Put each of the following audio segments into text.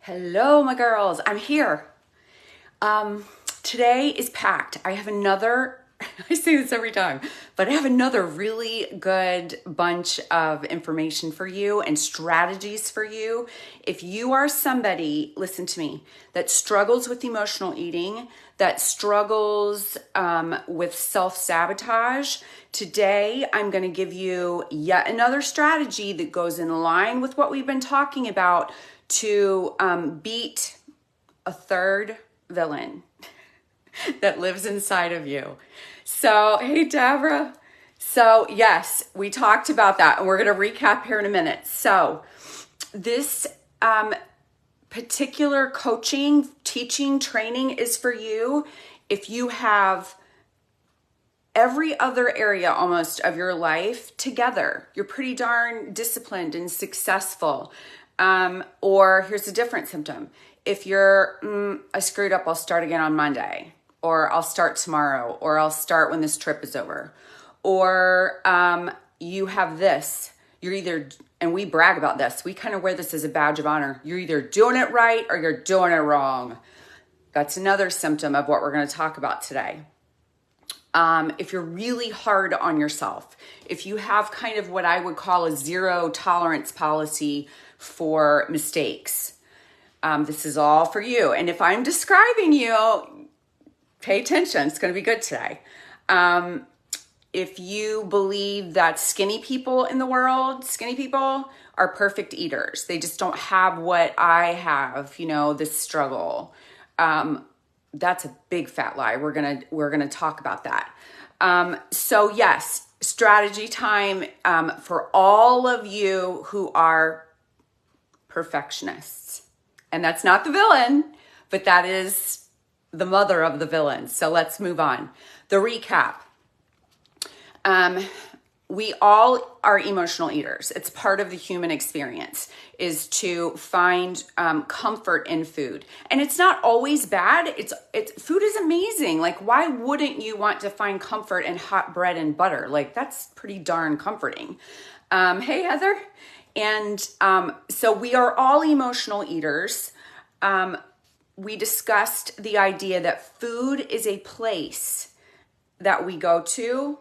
Hello, my girls. I'm here. Today is packed. I have another, I say this every time, but I have another really good bunch of information for you and strategies for you. If you are somebody, listen to me, that struggles with emotional eating, that struggles with self-sabotage, today I'm going to give you yet another strategy that goes in line with what we've been talking about to beat a third villain that lives inside of you. So, hey, Deborah. So, yes, we talked about that, and we're going to recap here in a minute. So, this particular coaching, teaching, training is for you if you have every other area almost of your life together. You're pretty darn disciplined and successful. Or here's a different symptom. If you're, I screwed up, I'll start again on Monday, or I'll start tomorrow, or I'll start when this trip is over. Or you have this, you're either, and we brag about this, we kind of wear this as a badge of honor. You're either doing it right or you're doing it wrong. That's another symptom of what we're going to talk about today. If you're really hard on yourself, if you have kind of what I would call a zero tolerance policy for mistakes, this is all for you. And if I'm describing you, pay attention. It's going to be good today. If you believe that skinny people in the world, skinny people are perfect eaters. They just don't have what I have, this struggle. That's a big fat lie. We're gonna talk about that. So yes, strategy time for all of you who are perfectionists. And that's not the villain, but that is the mother of the villain. So let's move on. The recap. We all are emotional eaters. It's part of the human experience is to find comfort in food. And it's not always bad. Food is amazing. Like, why wouldn't you want to find comfort in hot bread and butter? Like, that's pretty darn comforting. Hey, Heather. And so we are all emotional eaters. We discussed the idea that food is a place that we go to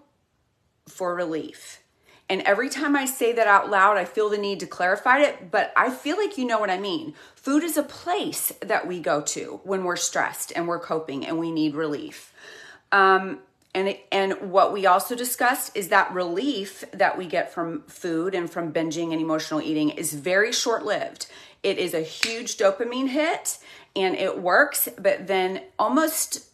for relief. And every time I say that out loud, I feel the need to clarify it, but I feel like you know what I mean. Food is a place that we go to when we're stressed and we're coping and we need relief. And what we also discussed is that relief that we get from food and from binging and emotional eating is very short-lived. It is a huge dopamine hit and it works, but then almost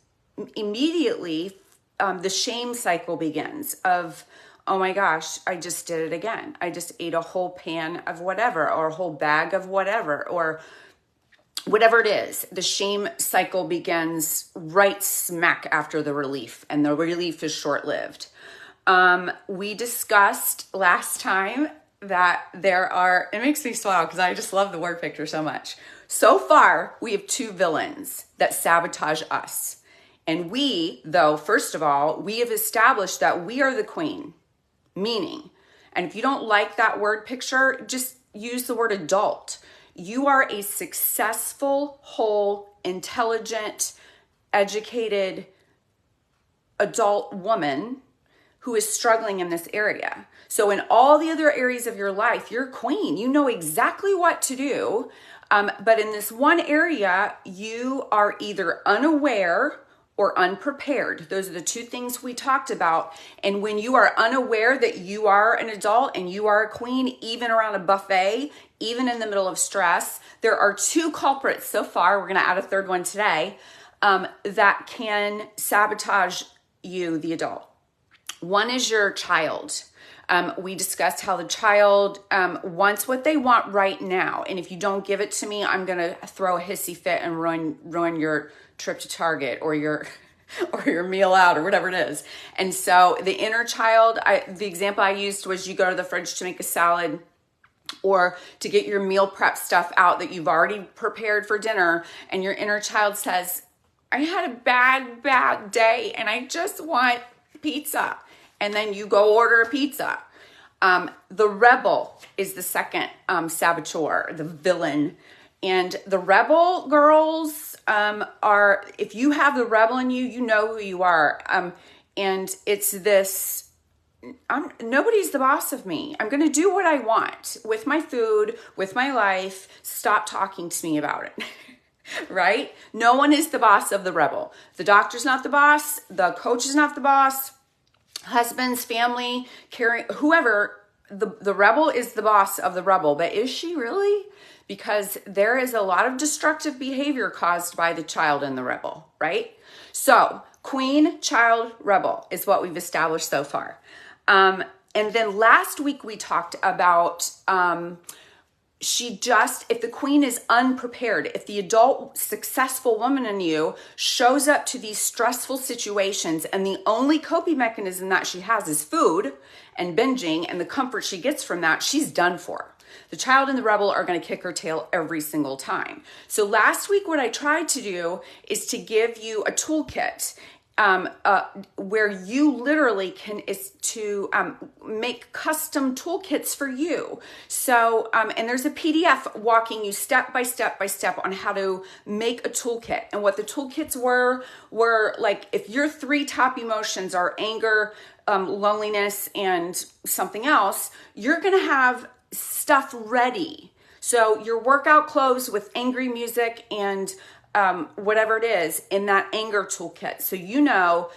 immediately the shame cycle begins of, oh my gosh, I just did it again. I just ate a whole pan of whatever or a whole bag of whatever or whatever it is. The shame cycle begins right smack after the relief, and the relief is short-lived. We discussed last time that it makes me smile because I just love the word picture so much. So far, we have two villains that sabotage us. And we, though, first of all, we have established that we are the queen, meaning, and if you don't like that word picture, just use the word adult. You are a successful, whole, intelligent, educated adult woman who is struggling in this area. So in all the other areas of your life, you're queen. You know exactly what to do. But in this one area, you are either unaware or unprepared. Those are the two things we talked about. And when you are unaware that you are an adult and you are a queen, even around a buffet, even in the middle of stress, there are two culprits so far. We're going to add a third one today that can sabotage you, the adult. One is your child. We discussed how the child wants what they want right now. And if you don't give it to me, I'm going to throw a hissy fit and ruin your trip to Target or your meal out or whatever it is. And so the inner child, the example I used was you go to the fridge to make a salad or to get your meal prep stuff out that you've already prepared for dinner. And your inner child says, I had a bad day and I just want pizza. And then you go order a pizza. The rebel is the second saboteur, the villain. And the rebel girls are, if you have the rebel in you, you know who you are. And it's this, nobody's the boss of me. I'm going to do what I want with my food, with my life. Stop talking to me about it. Right? No one is the boss of the rebel. The doctor's not the boss. The coach is not the boss. Husbands, family, whoever, the rebel is the boss of the rebel. But is she really? Because there is a lot of destructive behavior caused by the child in the rebel, right? So queen, child, rebel is what we've established so far. And then last week we talked about if the queen is unprepared, if the adult successful woman in you shows up to these stressful situations and the only coping mechanism that she has is food and binging and the comfort she gets from that, she's done for. The child and the rebel are going to kick her tail every single time. So last week, what I tried to do is to give you a toolkit where you literally can make custom toolkits for you. So, and there's a PDF walking you step by step on how to make a toolkit. And what the toolkits were like, if your 3 top emotions are anger, loneliness, and something else, you're going to have stuff ready. So your workout clothes with angry music and whatever it is in that anger toolkit. So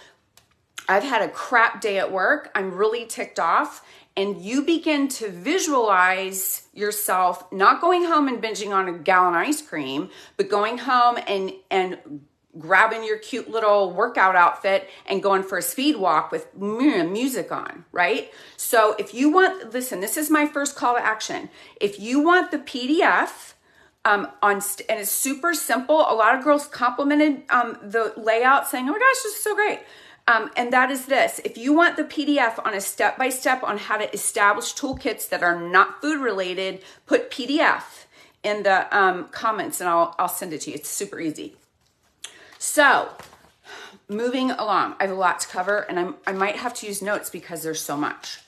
I've had a crap day at work. I'm really ticked off. And you begin to visualize yourself not going home and binging on a gallon of ice cream, but going home and grabbing your cute little workout outfit and going for a speed walk with music on, right? So if you want, listen, this is my first call to action. If you want the PDF, and it's super simple. A lot of girls complimented the layout saying, oh my gosh, this is so great. And that is this. If you want the PDF on a step-by-step on how to establish toolkits that are not food related, put PDF in the comments and I'll send it to you. It's super easy. So moving along, I have a lot to cover and I might have to use notes because there's so much.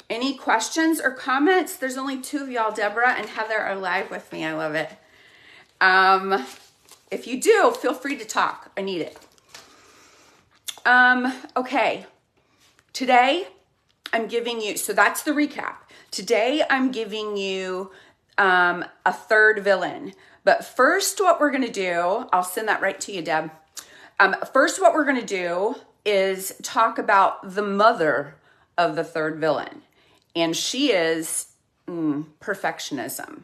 Any questions or comments? There's only 2 of y'all, Deborah and Heather, are live with me. I love it. If you do, feel free to talk. I need it. Okay. Today I'm giving you, so that's the recap. Today I'm giving you a third villain. But first, what we're going to do, I'll send that right to you, Deb. First, what we're going to do is talk about the mother of the third villain. And she is perfectionism.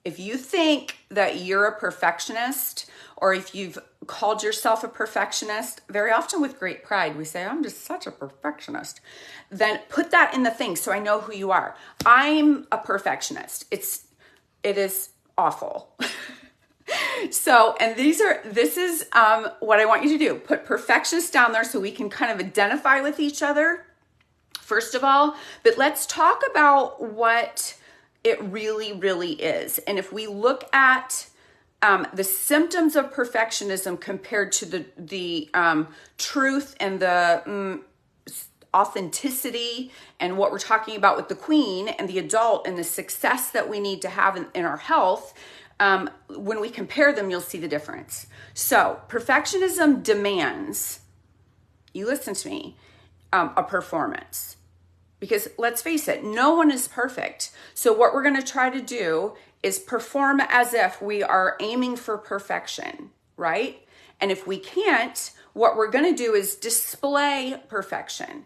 If you think that you're a perfectionist, or if you've called yourself a perfectionist, very often with great pride, we say, I'm just such a perfectionist. Then put that in the thing so I know who you are. I'm a perfectionist. It is awful. So, and this is what I want you to do. Put perfectionist down there so we can kind of identify with each other, first of all. But let's talk about what it really, really is. And if we look at the symptoms of perfectionism compared to the truth and the authenticity and what we're talking about with the queen and the adult and the success that we need to have in our health, when we compare them, you'll see the difference. So perfectionism demands, you listen to me, a performance. Because let's face it, no one is perfect. So what we're going to try to do is perform as if we are aiming for perfection, right? And if we can't, what we're going to do is display perfection.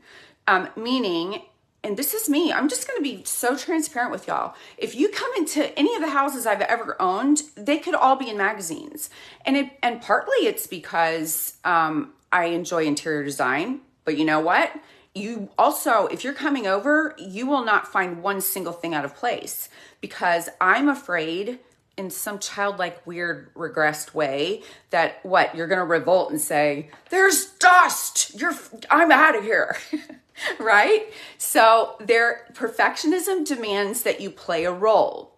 Meaning, and this is me, I'm just going to be so transparent with y'all. If you come into any of the houses I've ever owned, they could all be in magazines. And partly it's because I enjoy interior design, but you know what? You also, if you're coming over, you will not find one single thing out of place because I'm afraid in some childlike, weird, regressed way that you're going to revolt and say, there's dust, I'm out of here, right? So perfectionism demands that you play a role.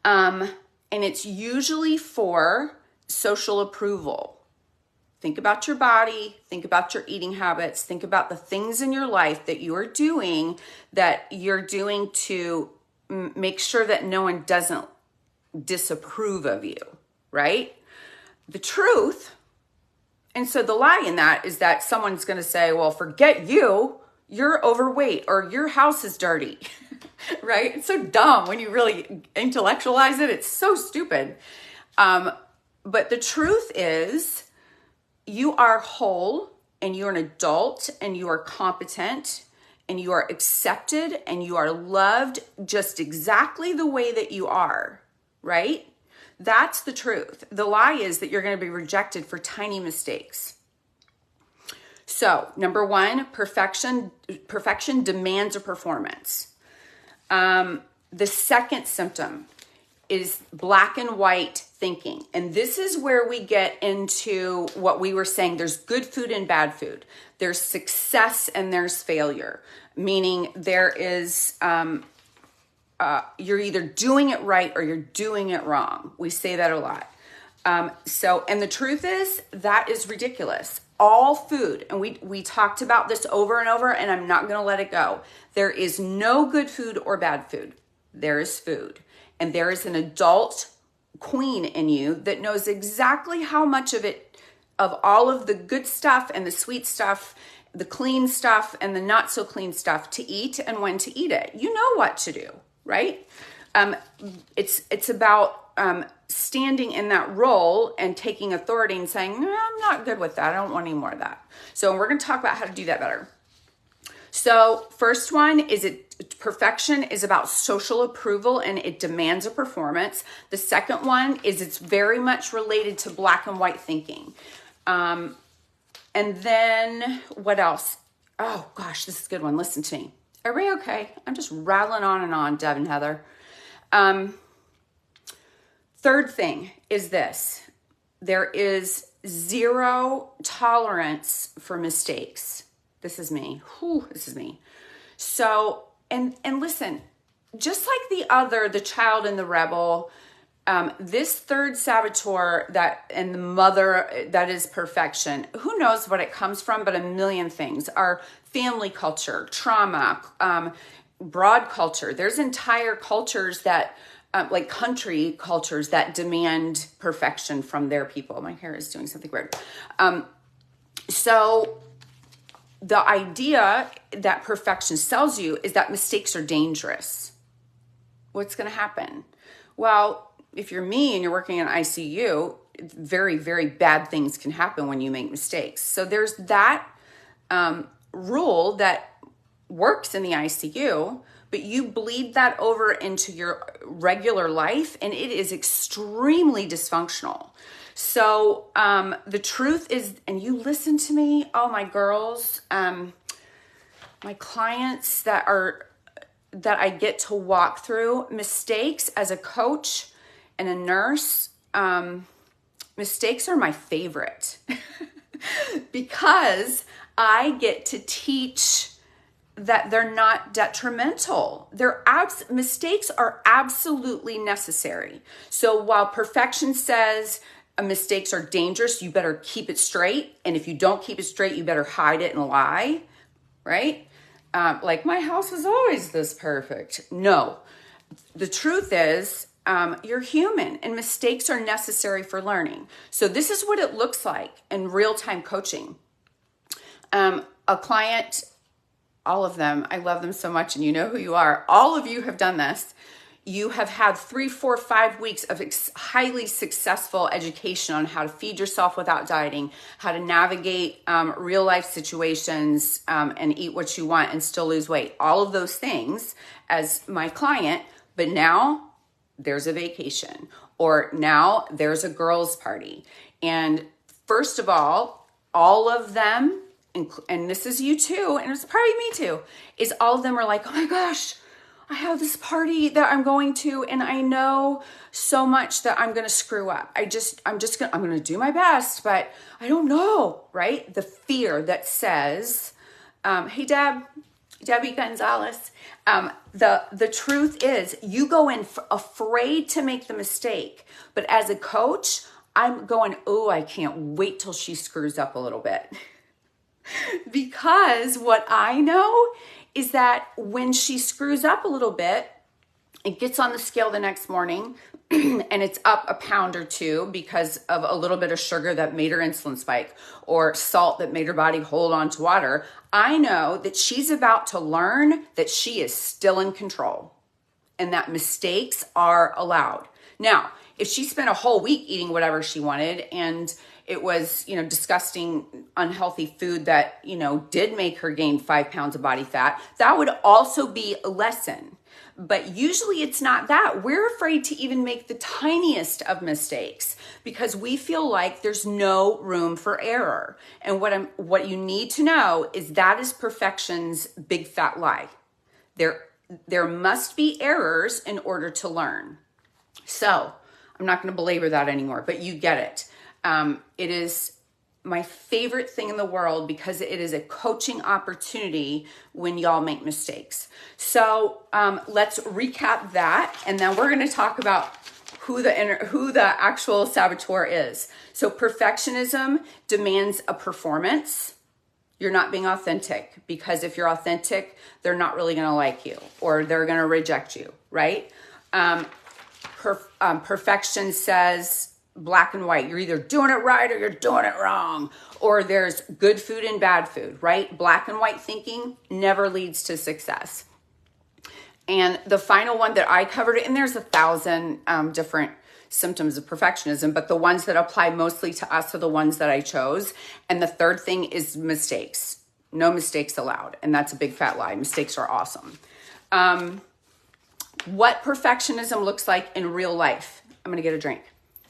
And it's usually for social approval. Think about your body, think about your eating habits, think about the things in your life that you're doing to make sure that no one doesn't disapprove of you, right? The truth, and so the lie in that is that someone's going to say, well, forget you, you're overweight or your house is dirty, right? It's so dumb when you really intellectualize it. It's so stupid. But the truth is you are whole and you're an adult and you are competent and you are accepted and you are loved just exactly the way that you are, right? That's the truth. The lie is that you're going to be rejected for tiny mistakes. So, number one, perfection demands a performance. The second symptom is black and white thinking. And this is where we get into what we were saying. There's good food and bad food. There's success and there's failure, meaning there is, you're either doing it right or you're doing it wrong. We say that a lot. And the truth is that is ridiculous. All food, and we talked about this over and over, and I'm not going to let it go. There is no good food or bad food. There is food. And there is an adult queen in you that knows exactly how much of it, of all of the good stuff and the sweet stuff, the clean stuff and the not so clean stuff to eat and when to eat it. You know what to do, right? It's about standing in that role and taking authority and saying, no, I'm not good with that. I don't want any more of that. So we're going to talk about how to do that better. So first one is perfection is about social approval and it demands a performance. The second one is it's very much related to black and white thinking. And then what else? Oh gosh, this is a good one. Listen to me. Are we okay? I'm just rattling on and on, Deb and Heather. Third thing is this. There is zero tolerance for mistakes. This is me. This is me. So, and listen, just like the child and the rebel, this third saboteur and the mother that is perfection, who knows what it comes from, but a million things. Our family culture, trauma, broad culture. There's entire cultures that, like country cultures that demand perfection from their people. My hair is doing something weird. So the idea that perfection sells you is that mistakes are dangerous. What's going to happen? Well, if you're me and you're working in ICU, very, very bad things can happen when you make mistakes. So there's that rule that works in the ICU, but you bleed that over into your regular life and it is extremely dysfunctional. So the truth is, and you listen to me, oh my girls, my clients that I get to walk through mistakes as a coach and a nurse, mistakes are my favorite because I get to teach that they're not detrimental. Mistakes are absolutely necessary. So while perfection says mistakes are dangerous, you better keep it straight. And if you don't keep it straight, you better hide it and lie, right? Like my house is always this perfect. No, the truth is you're human and mistakes are necessary for learning. So this is what it looks like in real-time coaching. A client, all of them, I love them so much and you know who you are. All of you have done this. You have had 3, 4, 5 weeks of highly successful education on how to feed yourself without dieting, how to navigate real life situations and eat what you want and still lose weight. All of those things as my client, but now there's a vacation or now there's a girls' party. And first of all of them, and this is you too, and it's probably me too, is all of them are like, oh my gosh, I have this party that I'm going to, and I know so much that I'm going to screw up. I'm going to do my best, but I don't know, right? The fear that says, hey, Debbie Gonzalez, the truth is you go in afraid to make the mistake. But as a coach, I'm going, oh, I can't wait till she screws up a little bit. Because what I know is that when she screws up a little bit It gets on the scale the next morning and it's up a pound or two because of a little bit of sugar that made her insulin spike or salt that made her body hold on to water. I know that she's about to learn that she is still in control and that mistakes are allowed. Now, if she spent a whole week eating whatever she wanted and it was, disgusting, unhealthy food that, did make her gain 5 pounds of body fat, that would also be a lesson. But usually it's not that. We're afraid to even make the tiniest of mistakes because we feel like there's no room for error. And what you need to know is that is perfection's big fat lie. There must be errors in order to learn. So I'm not going to belabor that anymore, but you get it. It is my favorite thing in the world because it is a coaching opportunity when y'all make mistakes. So let's recap that, and then we're going to talk about who the actual saboteur is. So perfectionism demands a performance. You're not being authentic because if you're authentic, they're not really going to like you or they're going to reject you, right? Perfection says black and white. You're either doing it right or you're doing it wrong. Or there's good food and bad food, right? Black and white thinking never leads to success. And the final one that I covered, and there's 1,000 different symptoms of perfectionism, but the ones that apply mostly to us are the ones that I chose. And the third thing is mistakes. No mistakes allowed. And that's a big fat lie. Mistakes are awesome. What perfectionism looks like in real life. I'm going to get a drink.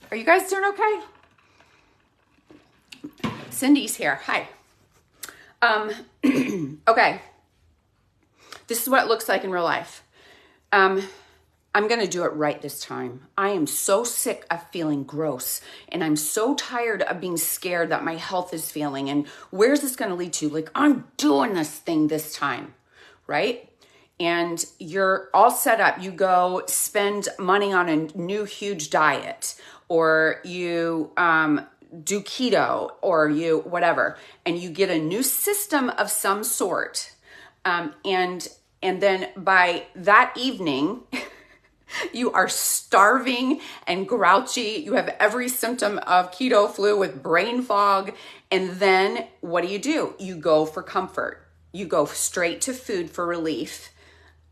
Are you guys doing okay? Cindy's here. Hi. Okay. This is what it looks like in real life. I'm going to do it right this time. I am so sick of feeling gross and I'm so tired of being scared that my health is failing. And where's this going to lead to? Like, I'm doing this thing this time, right? And you're all set up. You go spend money on a new huge diet, or you do keto, or you whatever, and you get a new system of some sort. And then by that evening, you are starving and grouchy. You have every symptom of keto flu with brain fog. And then what do? You go for comfort. You go straight to food for relief.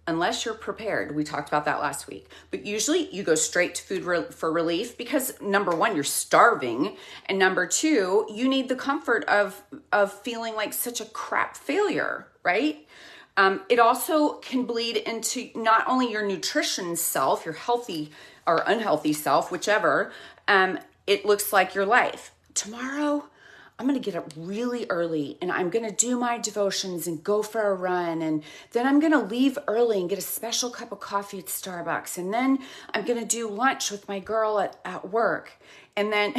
Unless you're prepared. We talked about that last week. But usually you go straight to food for relief because number one, you're starving. And number two, you need the comfort of feeling like such a crap failure, right? It also can bleed into not only your nutrition self, your healthy or unhealthy self, whichever, it looks like your life. Tomorrow, I'm going to get up really early and I'm going to do my devotions and go for a run. And then I'm going to leave early and get a special cup of coffee at Starbucks. And then I'm going to do lunch with my girl at work. And then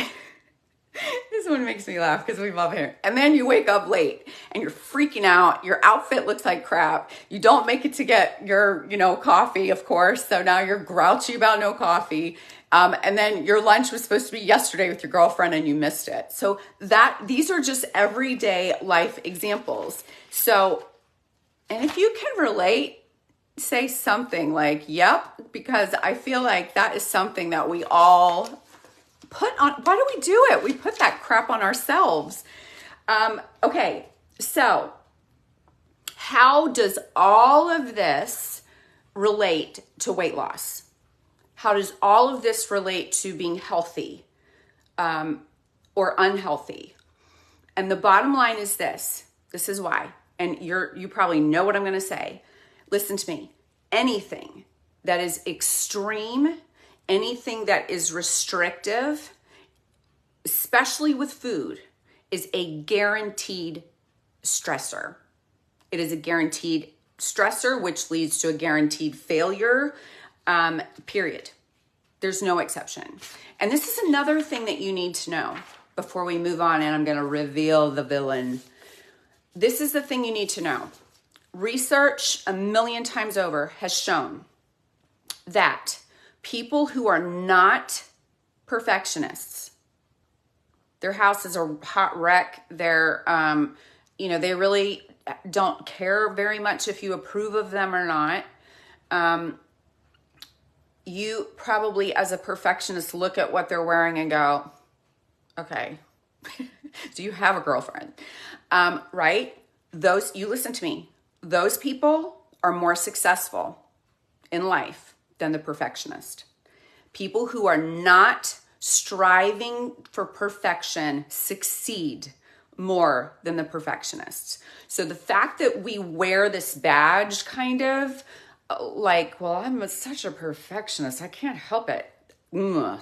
this one makes me laugh because we love her. And then you wake up late and you're freaking out. Your outfit looks like crap. You don't make it to get your, coffee, of course. So now you're grouchy about no coffee. And then your lunch was supposed to be yesterday with your girlfriend and you missed it. So these are just everyday life examples. So, and if you can relate, say something like, yep, because I feel like that is something that we all put on. Why do we do it? We put that crap on ourselves. Okay, so how does all of this relate to weight loss? How does all of this relate to being healthy or unhealthy? And the bottom line is this. This is why. And you probably know what I'm going to say. Listen to me. Anything that is extreme, anything that is restrictive, especially with food, is a guaranteed stressor. It is a guaranteed stressor, which leads to a guaranteed failure. Period. There's no exception. And this is another thing that you need to know before we move on, and I'm going to reveal the villain. This is the thing you need to know. Research 1,000,000 times over has shown that people who are not perfectionists, their house is a hot wreck. They're, they really don't care very much if you approve of them or not. you probably, as a perfectionist, look at what they're wearing and go, okay, do you have a girlfriend? Right? You listen to me. Those people are more successful in life than the perfectionist. People who are not striving for perfection succeed more than the perfectionists. So the fact that we wear this badge kind of like, well, I'm such a perfectionist, I can't help it.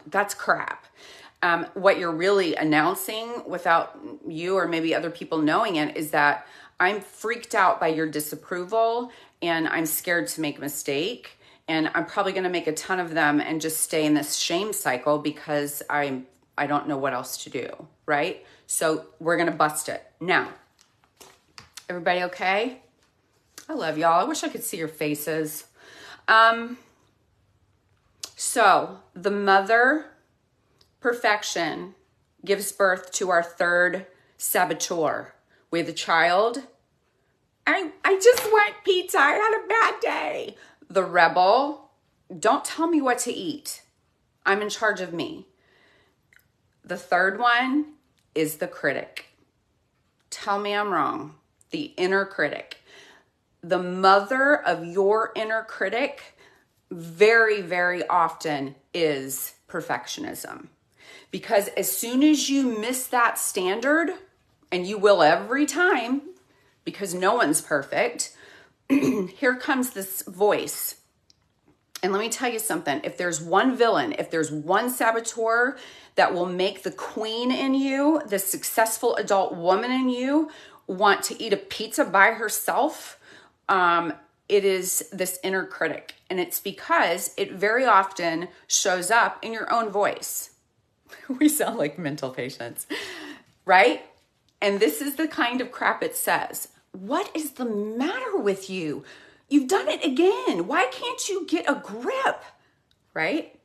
That's crap. What you're really announcing without you or maybe other people knowing it is that I'm freaked out by your disapproval and I'm scared to make a mistake. And I'm probably going to make a ton of them and just stay in this shame cycle because I don't know what else to do, right? So we're going to bust it. Now, everybody okay? I love y'all. I wish I could see your faces. So the mother perfection gives birth to our third saboteur. We have the child. I just want pizza. I had a bad day. The rebel. Don't tell me what to eat. I'm in charge of me. The third one is the critic. Tell me I'm wrong. The inner critic. The mother of your inner critic very, very often is perfectionism. Because as soon as you miss that standard, and you will every time, because no one's perfect, here comes this voice. And let me tell you something. If there's one villain, if there's one saboteur that will make the queen in you, the successful adult woman in you, want to eat a pizza by herself, it is this inner critic. And it's because it very often shows up in your own voice. We sound like mental patients, right? And this is the kind of crap it says. What is the matter with you? You've done it again. Why can't you get a grip? Right?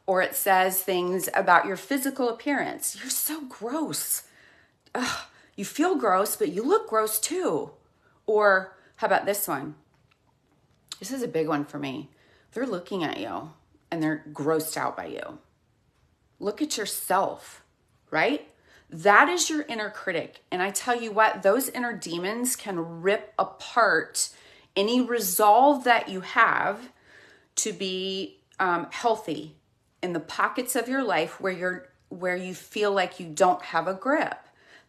Or it says things about your physical appearance. You're so gross. Ugh, you feel gross, but you look gross too. Or how about this one? This is a big one for me. They're looking at you and they're grossed out by you. Look at yourself, right? That is your inner critic. And I tell you what, those inner demons can rip apart any resolve that you have to be healthy in the pockets of your life where you feel like you don't have a grip.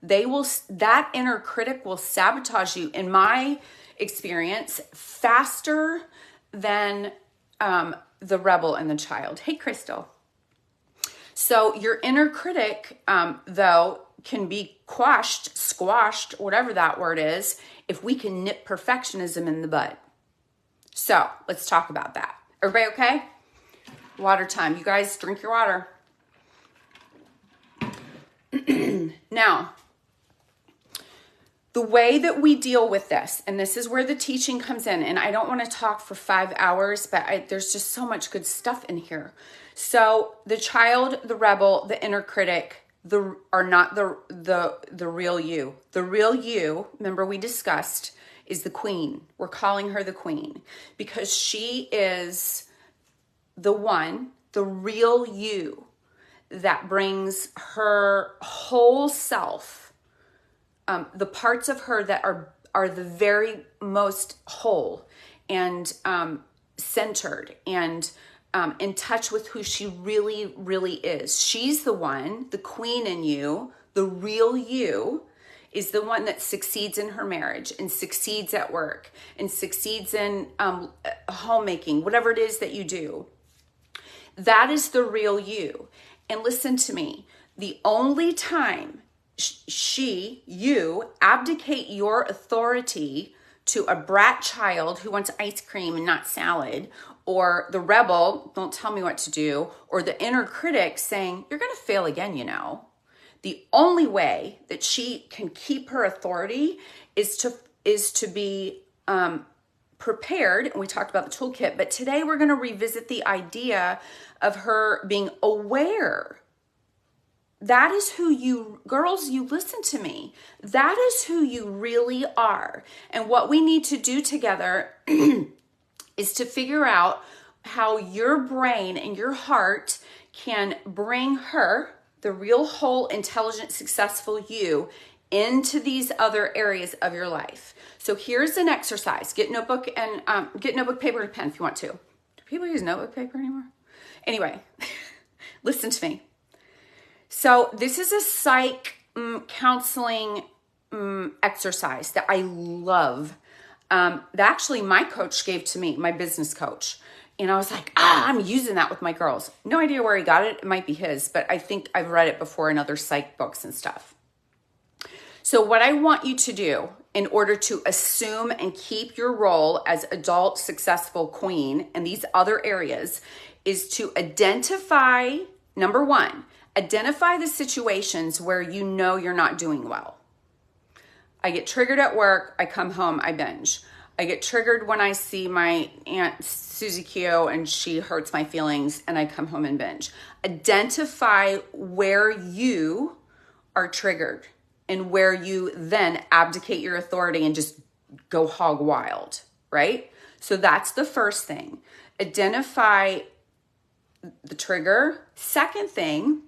That inner critic will sabotage you, in my experience, faster than the rebel and the child. Hey, Crystal. So your inner critic, though, can be squashed, whatever that word is, if we can nip perfectionism in the bud. So let's talk about that. Everybody okay? Water time. You guys drink your water. Now, the way that we deal with this, and this is where the teaching comes in, and I don't want to talk for 5 hours, but there's just so much good stuff in here. So the child, the rebel, the inner critic, are not the real you. The real you, remember we discussed, is the queen. We're calling her the queen because she is the one, the real you, that brings her whole self, the parts of her that are the very most whole and centered and in touch with who she really, really is. She's the one, the queen in you, the real you, is the one that succeeds in her marriage and succeeds at work and succeeds in homemaking, whatever it is that you do. That is the real you. And listen to me, the only time you abdicate your authority to a brat child who wants ice cream and not salad, or the rebel, don't tell me what to do, or the inner critic saying, you're going to fail again, you know. The only way that she can keep her authority is to be prepared. And we talked about the toolkit, but today we're going to revisit the idea of her being aware. That is who you, girls, you listen to me. That is who you really are. And what we need to do together is to figure out how your brain and your heart can bring her, the real, whole, intelligent, successful you, into these other areas of your life. So here's an exercise. Get notebook, paper, and pen if you want to. Do people use notebook paper anymore? Anyway, listen to me. So this is a psych counseling exercise that I love. That actually my coach gave to me, my business coach. And I was like, I'm using that with my girls. No idea where he got it. It might be his, but I think I've read it before in other psych books and stuff. So what I want you to do in order to assume and keep your role as adult successful queen in these other areas is to identify, number one, identify the situations where you know you're not doing well. I get triggered at work, I come home, I binge. I get triggered when I see my Aunt Susie Q and she hurts my feelings and I come home and binge. Identify where you are triggered and where you then abdicate your authority and just go hog wild, right? So that's the first thing. Identify the trigger. Second thing,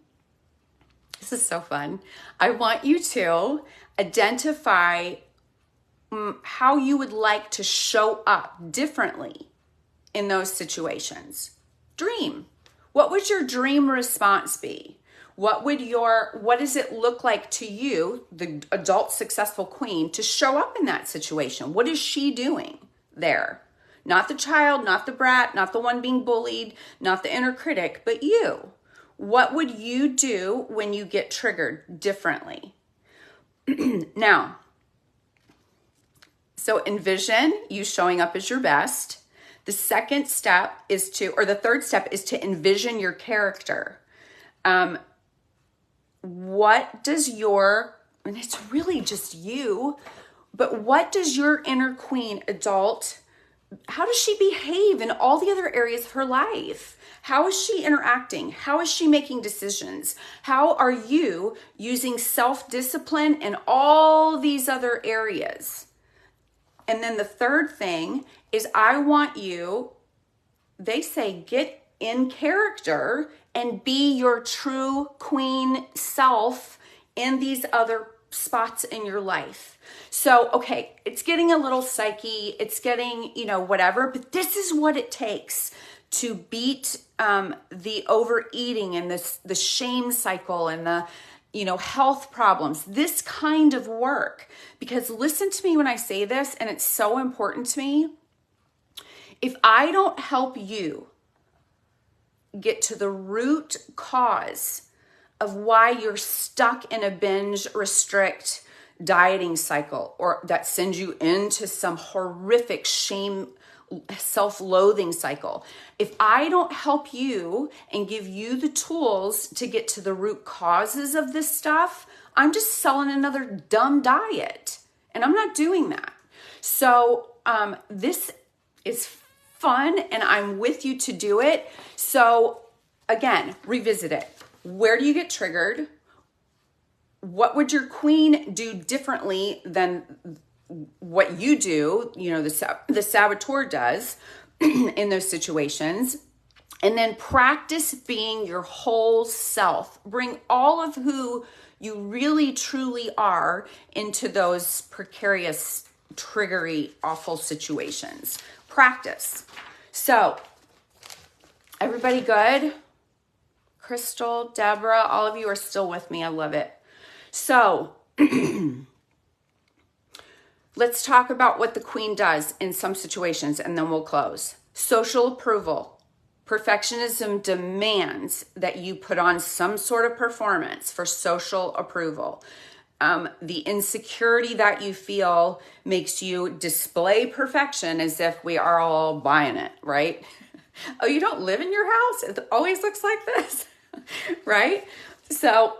this is so fun. I want you to identify how you would like to show up differently in those situations. Dream. What would your dream response be? What does it look like to you, the adult successful queen, to show up in that situation? What is she doing there? Not the child, not the brat, not the one being bullied, not the inner critic, but you. What would you do when you get triggered differently? Now, so envision you showing up as your best. The third step is to envision your character. What does and it's really just you, but what does your inner queen adult, how does she behave in all the other areas of her life? How is she interacting? How is she making decisions? How are you using self-discipline in all these other areas? And then the third thing is I want you, they say, get in character and be your true queen self in these other spots in your life. So, okay, it's getting a little psyche, it's getting, whatever, but this is what it takes to beat the overeating and the shame cycle and the health problems, this kind of work. Because listen to me when I say this, and it's so important to me. If I don't help you get to the root cause of why you're stuck in a binge restrict dieting cycle, or that sends you into some horrific shame, self-loathing cycle. If I don't help you and give you the tools to get to the root causes of this stuff, I'm just selling another dumb diet. And I'm not doing that. So this is fun and I'm with you to do it. So again, revisit it. Where do you get triggered? What would your queen do differently than what you do, the saboteur does in those situations? And then practice being your whole self. Bring all of who you really truly are into those precarious, triggery, awful situations. Practice. So, everybody good? Crystal, Deborah, all of you are still with me. I love it. So, let's talk about what the queen does in some situations and then we'll close. Social approval. Perfectionism demands that you put on some sort of performance for social approval. The insecurity that you feel makes you display perfection as if we are all buying it, right? Oh, you don't live in your house? It always looks like this, right? So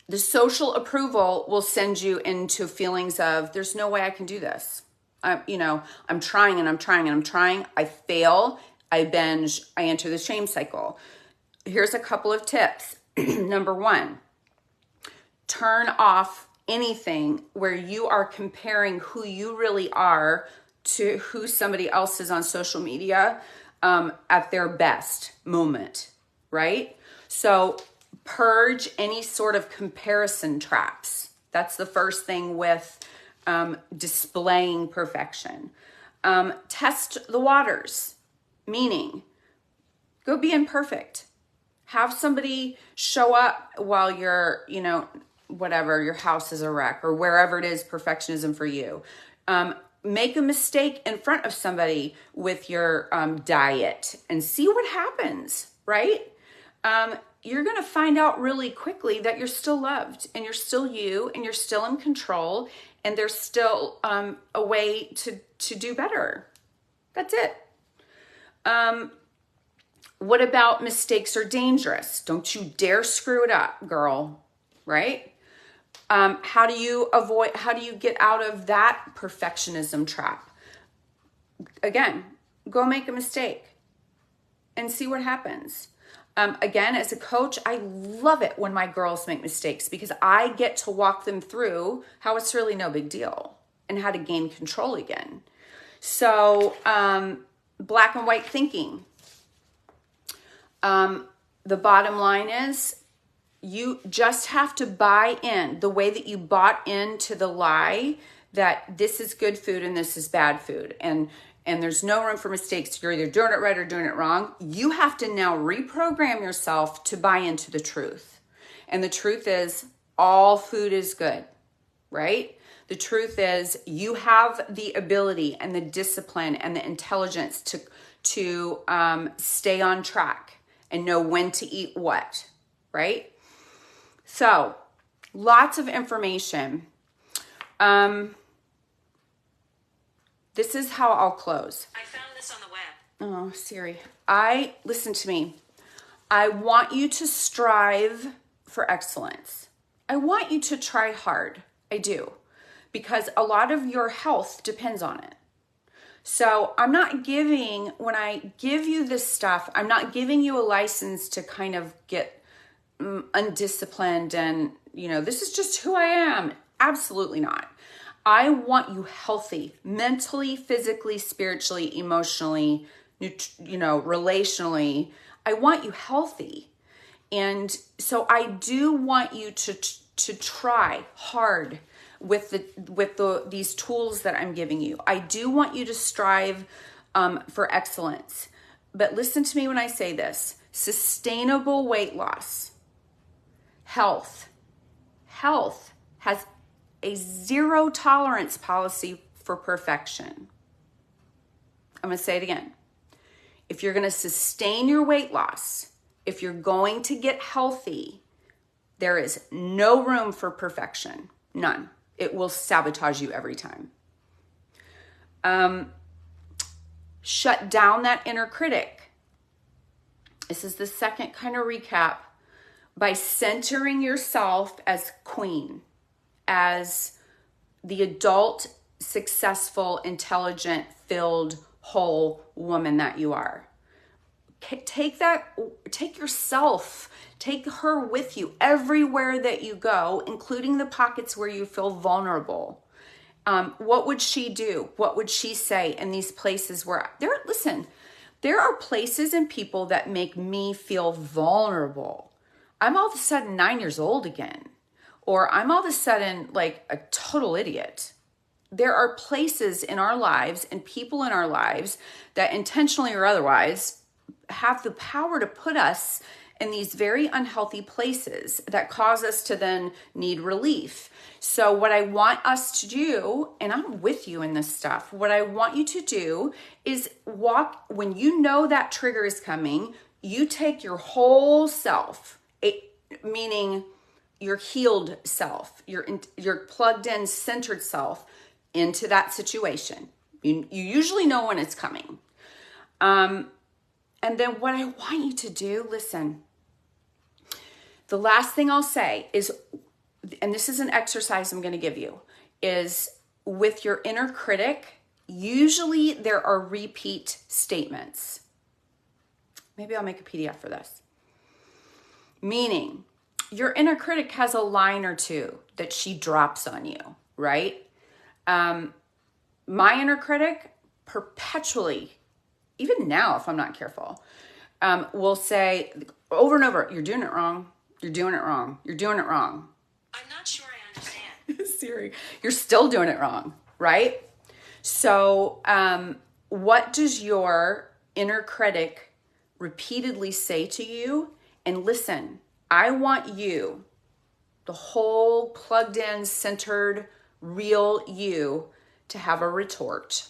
the social approval will send you into feelings of, there's no way I can do this. I'm trying and I'm trying and I'm trying. I fail. I binge. I enter the shame cycle. Here's a couple of tips. Number one, turn off anything where you are comparing who you really are to who somebody else is on social media. at their best moment, right? So purge any sort of comparison traps. That's the first thing with displaying perfection. Test the waters, meaning go be imperfect. Have somebody show up while you're, whatever, your house is a wreck or wherever it is perfectionism for you. Make a mistake in front of somebody with your diet and see what happens, right? You're going to find out really quickly that you're still loved and you're still you and you're still in control and there's still a way to do better. That's it. What about mistakes are dangerous? Don't you dare screw it up, girl, right? How do you get out of that perfectionism trap? Again, go make a mistake and see what happens. Again, as a coach, I love it when my girls make mistakes because I get to walk them through how it's really no big deal and how to gain control again. So, black and white thinking. The bottom line is you just have to buy in the way that you bought into the lie that this is good food and this is bad food. And there's no room for mistakes. You're either doing it right or doing it wrong. You have to now reprogram yourself to buy into the truth. And the truth is all food is good, right? The truth is you have the ability and the discipline and the intelligence to stay on track and know when to eat what, right? So lots of information. This is how I'll close. I found this on the web. Oh, Siri. Listen to me. I want you to strive for excellence. I want you to try hard. I do. Because a lot of your health depends on it. So when I give you this stuff, I'm not giving you a license to kind of get undisciplined and, this is just who I am. Absolutely not. I want you healthy, mentally, physically, spiritually, emotionally, relationally. I want you healthy. And so I do want you to try hard with these tools that I'm giving you. I do want you to strive for excellence. But listen to me when I say this. Sustainable weight loss, health has a zero tolerance policy for perfection. I'm going to say it again. If you're going to sustain your weight loss, if you're going to get healthy, there is no room for perfection. None. It will sabotage you every time. Shut down that inner critic. This is the second kind of recap. By centering yourself as queen, as the adult, successful, intelligent, filled, whole woman that you are. Take yourself, take her with you everywhere that you go, including the pockets where you feel vulnerable. What would she do? What would she say in these places where there are places and people that make me feel vulnerable. I'm all of a sudden 9 years old again, or I'm all of a sudden like a total idiot. There are places in our lives and people in our lives that intentionally or otherwise have the power to put us in these very unhealthy places that cause us to then need relief. So what I want us to do, and I'm with you in this stuff, what I want you to do is when you know that trigger is coming, you take your whole self, meaning your healed self, your plugged in, centered self into that situation. You usually know when it's coming. And then what I want you to do, listen, the last thing I'll say is, and this is an exercise I'm going to give you, is with your inner critic, usually there are repeat statements. Maybe I'll make a PDF for this. Meaning, your inner critic has a line or two that she drops on you, right? My inner critic perpetually even now, if I'm not careful, will say over and over, you're doing it wrong. You're doing it wrong. You're doing it wrong. I'm not sure I understand. Siri, you're still doing it wrong, right? So what does your inner critic repeatedly say to you? And listen, I want you, the whole plugged in, centered, real you, to have a retort.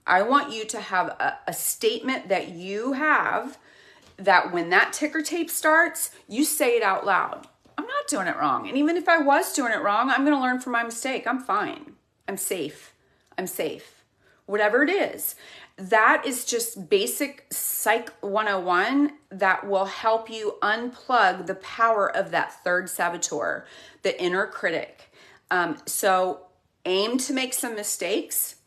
I want you to have a statement that you have that when that ticker tape starts, you say it out loud. I'm not doing it wrong. And even if I was doing it wrong, I'm going to learn from my mistake. I'm fine. I'm safe. I'm safe. Whatever it is. That is just basic Psych 101 that will help you unplug the power of that third saboteur, the inner critic. So aim to make some mistakes.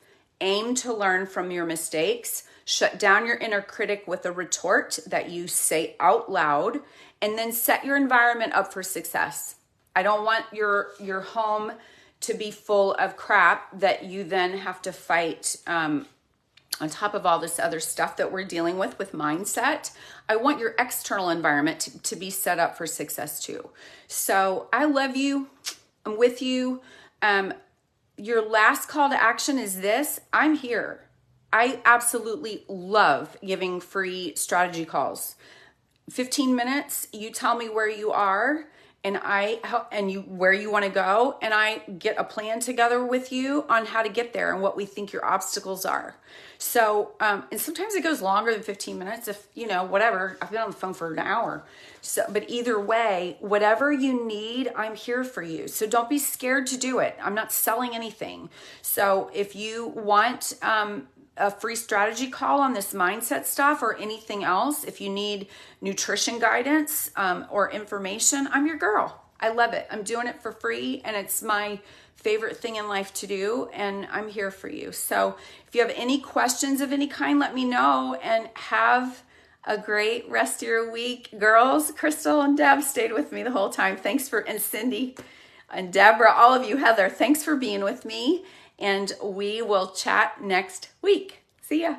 Aim to learn from your mistakes. Shut down your inner critic with a retort that you say out loud, and then set your environment up for success. I don't want your home to be full of crap that you then have to fight on top of all this other stuff that we're dealing with mindset. I want your external environment to be set up for success too. So I love you. I'm with you. Your last call to action is this. I'm here. I absolutely love giving free strategy calls. 15 minutes, you tell me where you are and where you want to go, and I get a plan together with you on how to get there and what we think your obstacles are. So, and sometimes it goes longer than 15 minutes if, whatever. I've been on the phone for an hour. So, but either way, whatever you need, I'm here for you. So don't be scared to do it. I'm not selling anything. So if you want, a free strategy call on this mindset stuff or anything else, if you need nutrition guidance or information, I'm your girl. I love it. I'm doing it for free, and it's my favorite thing in life to do, and I'm here for you. So if you have any questions of any kind, let me know, and have a great rest of your week. Girls, Crystal and Deb stayed with me the whole time. And Cindy and Deborah, all of you, Heather, thanks for being with me. And we will chat next week. See ya.